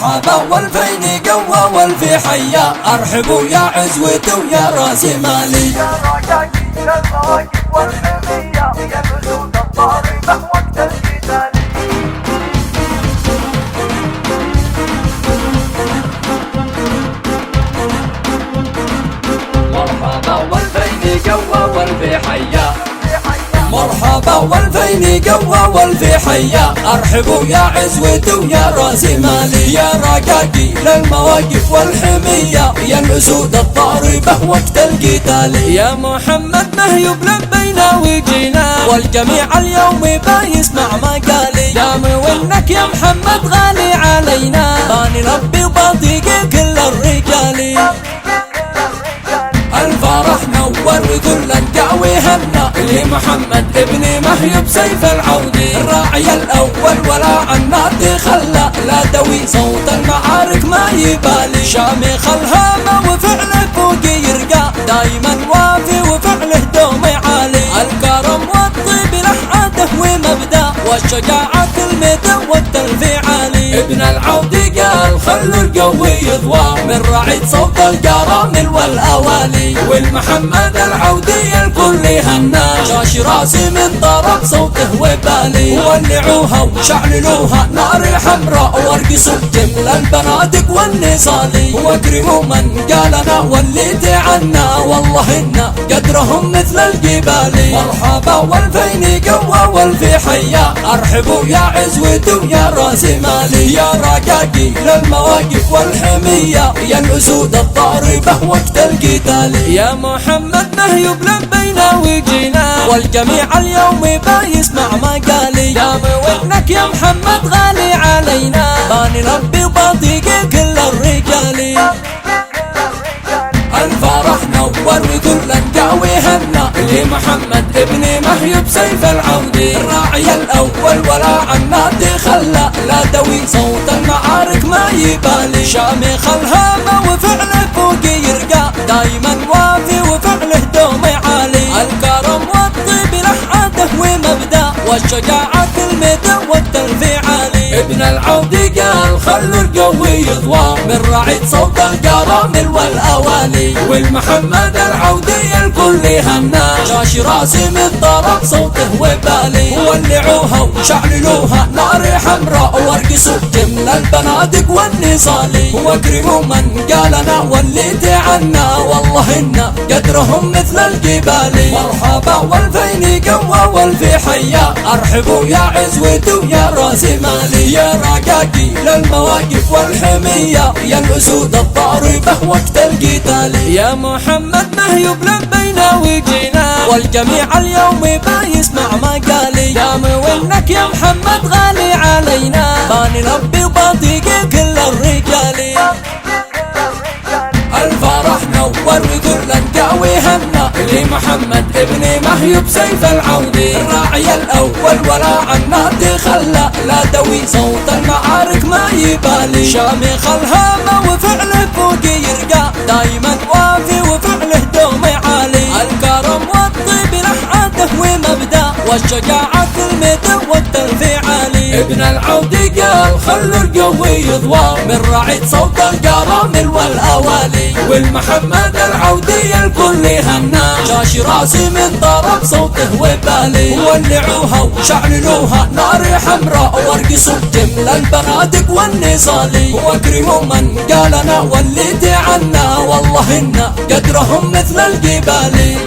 مرحبا والفين قوى والفي حيا، ارحبوا يا عزوته ويا راس مالي. يا رقاقي للمواقف والحمية، يا الأسود الضاربة وقت القتال. مرحبا والفين قوى والفي حيا، مرحبا والفين قوى والفي حيا، ارحبوا يا عزوته ويا راس مالي. يا رقاقي للمواقف والحمية، يا الأسود الضاربة وقت القتال. يا محمد مهيوب لبينا وجينا، والجميع اليوم بيسمع مقالي. دام وانك يا محمد غالي علينا، بنلبي وبطيق كل الرجال. الفرح نور وكل القاوي هنا، لمحمد ابن مهيوب سيف العودي، الراعي الاول ولا عنا تخلى، لا دوي صوت المعارك ما يبالي. شامخ الهامة وفعله فوق يرقى، دايما وافي وفعله دوم عالي. الكرم والطيب لحاته ومبدا، والشجاعة كلمته والتلفيعالي. ابن العودي قال خلوا القوي يضوى، من رعيد صوت القرامل والاوالي. والمحمد العودي الكل هنا، شاش راسي من طرب صوته وبالي. ولعوها وشعللوها نار حمراء، وارقصوا جمل البنادق والنصالي. واكرموا من قالنا واللي تعنا، والله إن قدرهم مثل الجبال. مرحبا والفين قوى والفي حيا، ارحبوا يا عزوته ويا راس مالي. يا رقاقي للمواقف والحمية، يا الأسود الضاربة وقت القتال. يا محمد مهيوب لبينا وجينا، والجميع اليوم بيسمع مقالي. دام وانك يا محمد غالي علينا، بنلبي وبطيق كل الرجال. الفرح نور وكل القاوي هنا، لمحمد ابن مهيوب سيف العودي، الراعي الاول ولا عنا تخلى، لا دوي صوت المعارك ما يبالي. شامخ الهامة وفعله فوق يرقى، دايما وافي وفعله دوم عالي. الكرم والطيب لحاته ومبدا، والشجاعة كلمته والتلفيعالي. ابن العودي قال خلوا القوي يضوى، من رعيد صوت القرامل والاوالي. والمحمد العودي الكل هنا، شاش راسي من طرب صوته وبالي. ولعوها وشعللوها نار حمراء، وارقصوا جمل البنادق والنصالي. واكرموا من قالنا واللي تعنا، والله إن قدرهم مثل الجبال. مرحبا والفين قوى والفي حيا، ارحبوا يا عزوته ويا راس مالي. يا رقاقي للمواقف والحمية، يا الأسود الضاربة وقت القتال. يا محمد مهيوب لبينا وجينا، والجميع اليوم بيسمع مقالي. دام وانك يا محمد غالي علينا، بنلبي وبطيق كل الرجال. الفرح نور وكل القاوي هنا، لمحمد ابن مهيوب سيف العودي، الراعي الاول ولا عنا تخلى، لا دوي صوت المعارك ما يبالي. شامخ الهامة وفعله فوق يرقى، دايما وافي وفعله دوم عالي. الكرم والطيب لحاته ومبدا، والشجاعة كلمته والتلفيعالي. ابن العودي قال خلوا القوي يضوى، من رعيد صوت القرامل والاوالي. والمحمد العودي الكل هنا، شاش راسي من طرب صوته وبالي. ولعوها وشعللوها نار حمراء، وارقصوا جمل البنادق والنصالي. واكرموا من قالنا واللي تعنا، والله إن قدرهم مثل الجبال.